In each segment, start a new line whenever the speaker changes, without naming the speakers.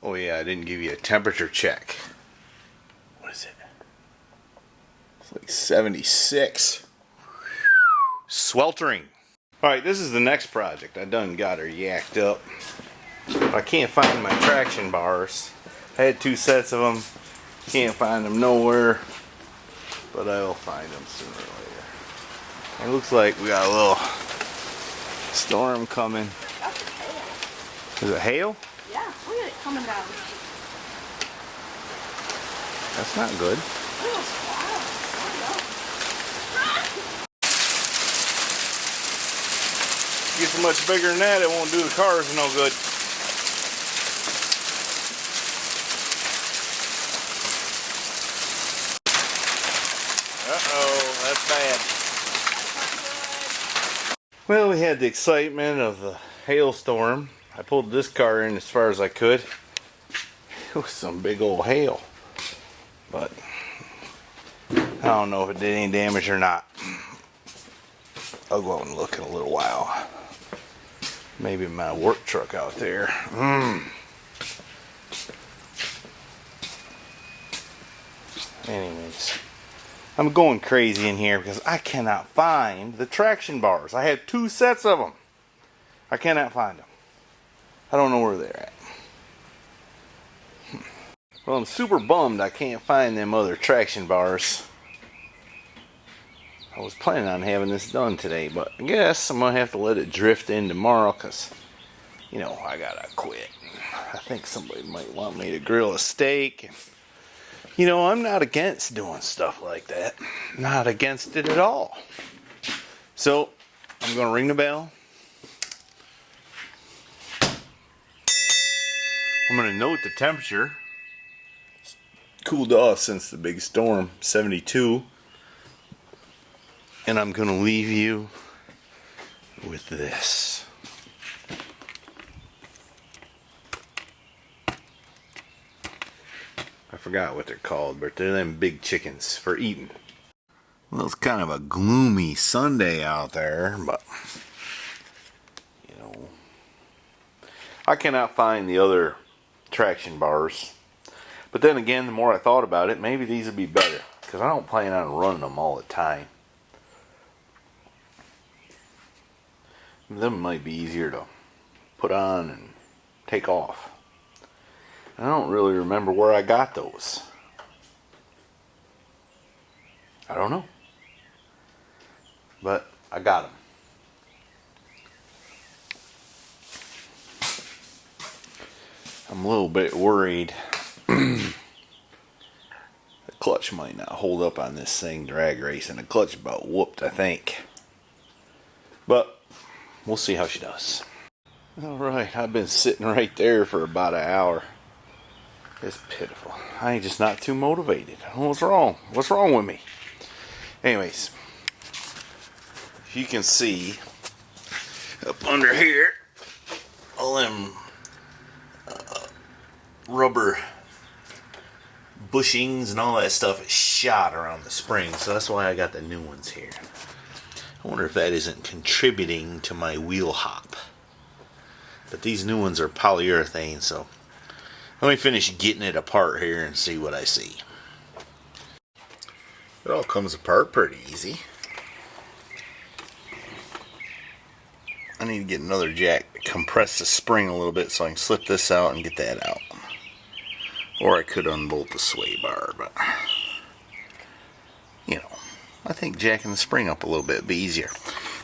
Oh yeah, I didn't give you a temperature check. What is it? It's like 76. Sweltering. Alright, this is the next project. I done got her yacked up. I can't find my traction bars. I had 2 sets of them. Can't find them nowhere. But I'll find them sooner or later. It looks like we got a little storm coming.
That's hail.
Is it hail?
Yeah, look at it coming down.
That's not good.
Look at those clouds.
Gets much bigger than that, it won't do the cars no good. Uh-oh, that's bad. Well, we had the excitement of the hailstorm. I pulled this car in as far as I could. It was some big old hail. But I don't know if it did any damage or not. I'll go out and look in a little while. Maybe my work truck out there. Anyways, I'm going crazy in here because I cannot find the traction bars. I have 2 sets of them. I cannot find them. I don't know where they're at. Well, I'm super bummed I can't find them other traction bars. I was planning on having this done today, but I guess I'm going to have to let it drift in tomorrow because, you know, I got to quit. I think somebody might want me to grill a steak. You know, I'm not against doing stuff like that. Not against it at all. So, I'm going to ring the bell. I'm going to note the temperature. It's cooled off since the big storm, 72. And I'm going to leave you with this. I forgot what they're called, but they're them big chickens for eating. Well, it's kind of a gloomy Sunday out there, but, you know, I cannot find the other traction bars. But then again, the more I thought about it, maybe these would be better, because I don't plan on running them all the time. Them might be easier to put on and take off. I don't really remember where I got those. I don't know. But I got them. I'm a little bit worried. The clutch might not hold up on this thing drag racing. The clutch about whooped, I think. But we'll see how she does. Alright, I've been sitting right there for about an hour. It's pitiful. I ain't just not too motivated. What's wrong? What's wrong with me? Anyways, you can see up under here, all them rubber bushings and all that stuff is shot around the spring. So that's why I got the new ones here. I wonder if that isn't contributing to my wheel hop. But these new ones are polyurethane, so let me finish getting it apart here and see what I see. It all comes apart pretty easy. I need to get another jack to compress the spring a little bit so I can slip this out and get that out. Or I could unbolt the sway bar, but you know, I think jacking the spring up a little bit would be easier.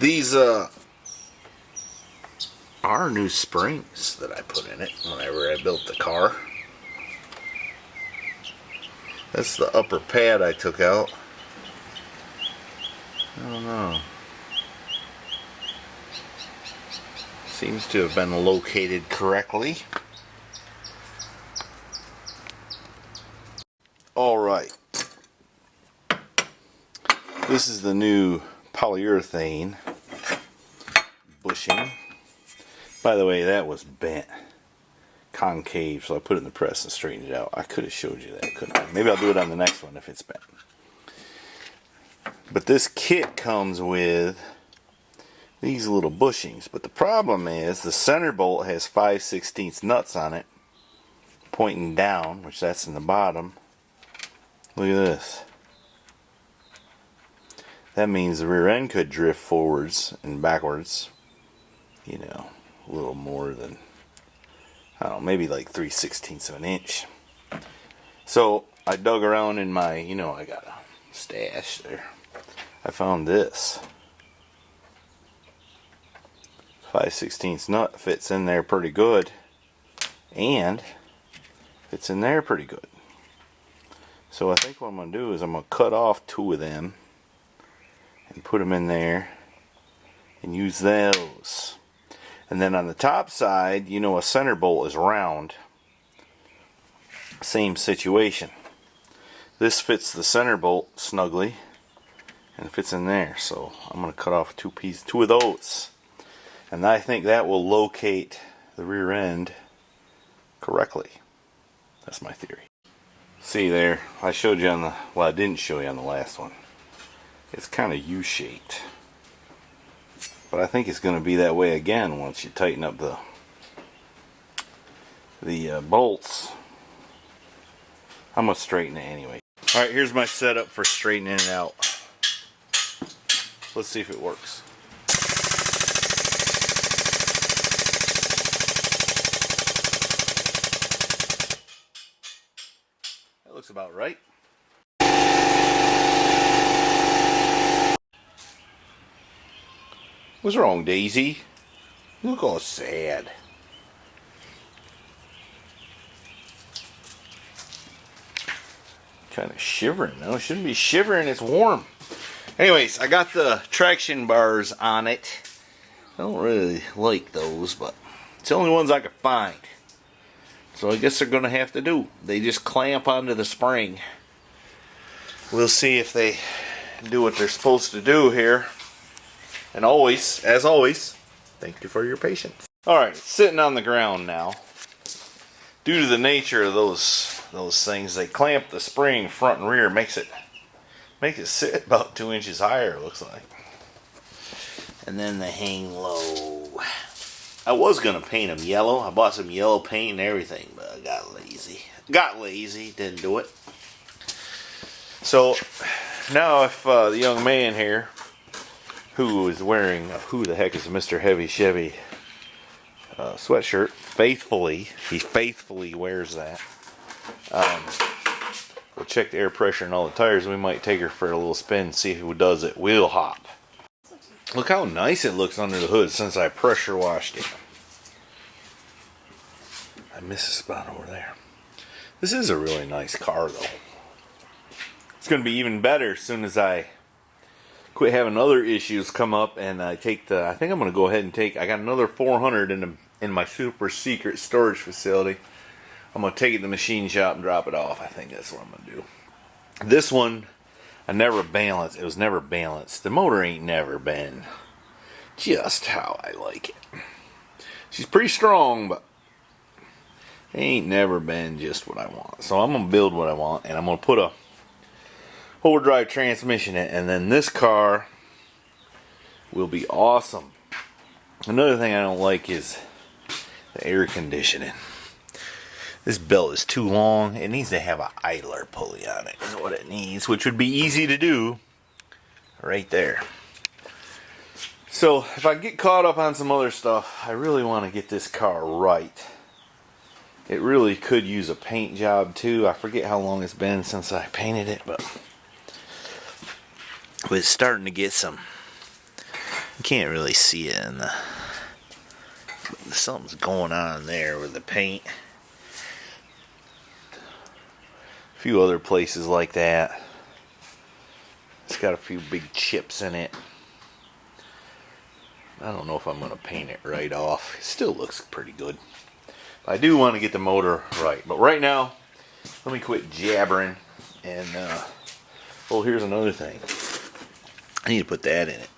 These are new springs that I put in it whenever I built the car. That's the upper pad I took out. I don't know. Seems to have been located correctly. Alright. This is the new polyurethane bushing. By the way, that was bent. Concave, so I put it in the press and straightened it out. I could have showed you that, couldn't I? Maybe I'll do it on the next one if it's bent. But this kit comes with these little bushings. But the problem is the center bolt has 5/16 nuts on it. pointing down, which that's in the bottom. Look at this. That means the rear end could drift forwards and backwards, you know, a little more than, I don't know, maybe like 3/16 of an inch. So I dug around in my, you know, I got a stash there. I found this 5/16 nut, fits in there pretty good, and fits in there pretty good. So I think what I'm going to do is I'm going to cut off 2 of them and put them in there and use those. And then on the top side, you know, a center bolt is round. Same situation. This fits the center bolt snugly and fits in there. So I'm going to cut off 2 of those. And I think that will locate the rear end correctly. That's my theory. See there, I showed you on the, well, I didn't show you on the last one. It's kind of U-shaped. But I think it's going to be that way again once you tighten up the bolts. I'm going to straighten it anyway. Alright, here's my setup for straightening it out. Let's see if it works. That looks about right. What's wrong, Daisy? You look all sad. Kind of shivering. No, it shouldn't be shivering. It's warm. Anyways, I got the traction bars on it. I don't really like those, but it's the only ones I could find. So I guess they're going to have to do. They just clamp onto the spring. We'll see if they do what they're supposed to do here. And always, as always, thank you for your patience. Alright, it's sitting on the ground now. Due to the nature of those things, they clamp the spring front and rear, makes it sit about 2 inches higher, it looks like. And then they hang low. I was gonna paint them yellow. I bought some yellow paint and everything, but I got lazy. Didn't do it. So now, if the young man here, who is wearing who the heck is Mr. Heavy Chevy sweatshirt, he faithfully wears that. We'll check the air pressure and all the tires. We might take her for a little spin and see who does it. Wheel hop. Look how nice it looks under the hood since I pressure washed it. I miss a spot over there. This is a really nice car though. It's going to be even better as soon as I quit having other issues come up and I think I'm going to go ahead and I got another 400 in my super secret storage facility. I'm going to take it to the machine shop and drop it off. I think that's what I'm going to do. This one, I never balanced. It was never balanced. The motor ain't never been just how I like it. She's pretty strong, but it ain't never been just what I want. So I'm going to build what I want, and I'm going to put a overdrive transmission in it, and then this car will be awesome. Another thing I don't like is the air conditioning. This belt is too long. It needs to have an idler pulley on it, is what it needs, which would be easy to do right there. So if I get caught up on some other stuff, I really want to get this car right. It really could use a paint job too. I forget how long it's been since I painted it, but it's starting to get some. You can't really see it in the. Something's going on there with the paint. A few other places like that. It's got a few big chips in it. I don't know if I'm going to paint it right off. It still looks pretty good. I do want to get the motor right. But right now, let me quit jabbering. And, well, here's another thing. I need to put that in it.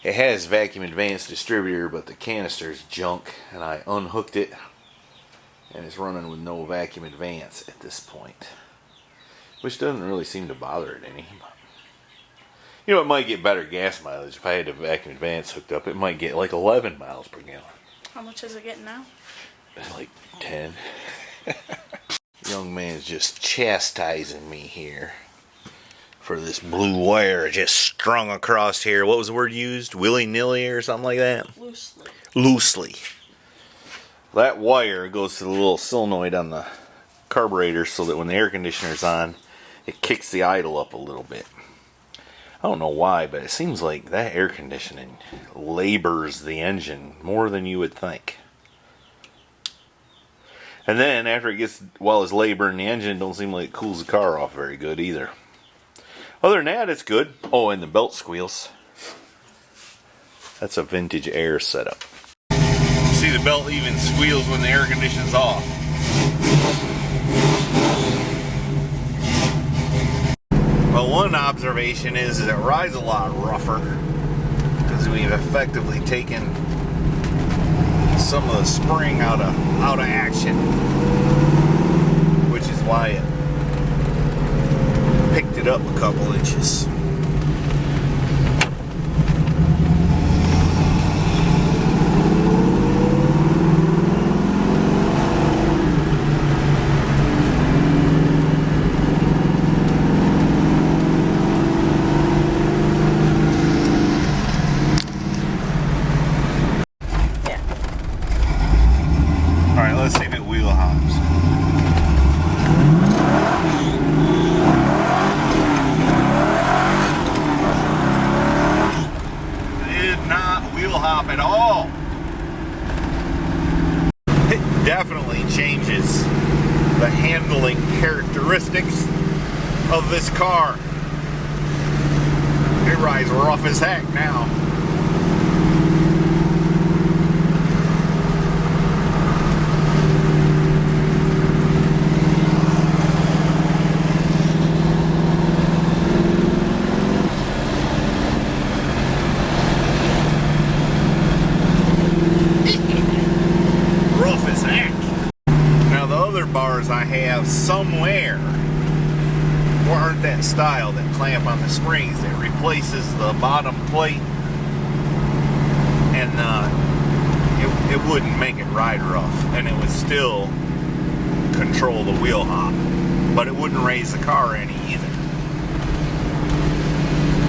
It has vacuum advanced distributor, but the canister's junk. And I unhooked it. And it's running with no vacuum advance at this point. Which doesn't really seem to bother it any. You know, it might get better gas mileage if I had a vacuum advance hooked up. It might get like 11 miles per gallon.
How much is it getting now?
Like 10. is just chastising me here for this blue wire just strung across here. What was the word used? Willy-nilly or something like that?
Loosely.
Loosely. That wire goes to the little solenoid on the carburetor so that when the air conditioner's on, it kicks the idle up a little bit. I don't know why, but it seems like that air conditioning labors the engine more than you would think. And then after it gets, while it's laboring the engine, it don't seem like it cools the car off very good either. Other than that, it's good. Oh, and the belt squeals. That's a vintage air setup. See, the belt even squeals when the air conditioning's off. But one observation is that it rides a lot rougher because we've effectively taken some of the spring out of action, which is why it picked it up a couple inches. Let's see if it wheel hops. It did not wheel hop at all. It definitely changes the handling characteristics of this car. It rides rough as heck now. Bars I have somewhere aren't that style that clamp on the springs. It replaces the bottom plate, and it wouldn't make it ride rough, and it would still control the wheel hop, but it wouldn't raise the car any either.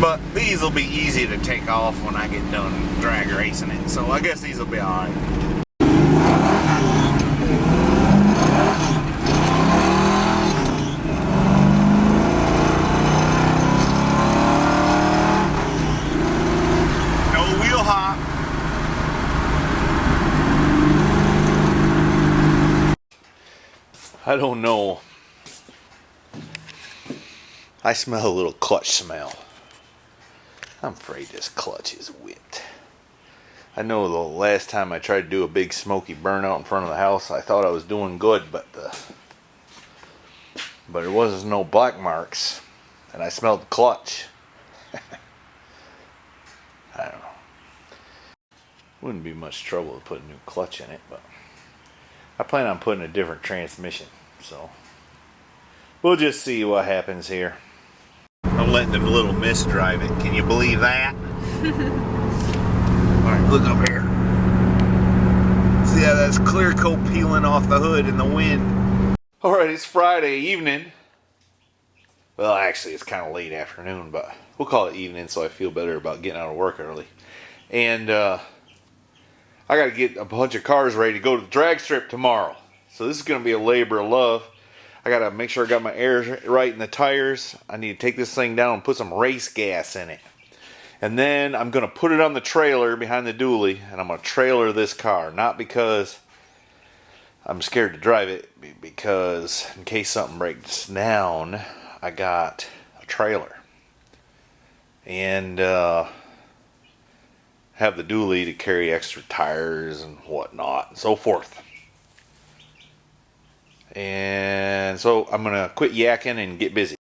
But these will be easy to take off when I get done drag racing it, so I guess these will be alright. I don't know. I smell a little clutch smell. I'm afraid this clutch is whipped. I know the last time I tried to do a big smoky burnout in front of the house, I thought I was doing good, but there wasn't no black marks, and I smelled the clutch. I don't know. Wouldn't be much trouble to put a new clutch in it, but I plan on putting a different transmission, so we'll just see what happens here. I'm letting the little mist drive it. Can you believe that? Alright, look up here. See how that's clear coat peeling off the hood in the wind. Alright, it's Friday evening. Well, actually, it's kind of late afternoon, but we'll call it evening so I feel better about getting out of work early. And I got to get a bunch of cars ready to go to the drag strip tomorrow. So this is going to be a labor of love. I got to make sure I got my air right in the tires. I need to take this thing down and put some race gas in it. And then I'm going to put it on the trailer behind the dually, and I'm going to trailer this car. Not because I'm scared to drive it, because in case something breaks down, I got a trailer. And have the dually to carry extra tires and whatnot and so forth. And so I'm going to quit yakking and get busy.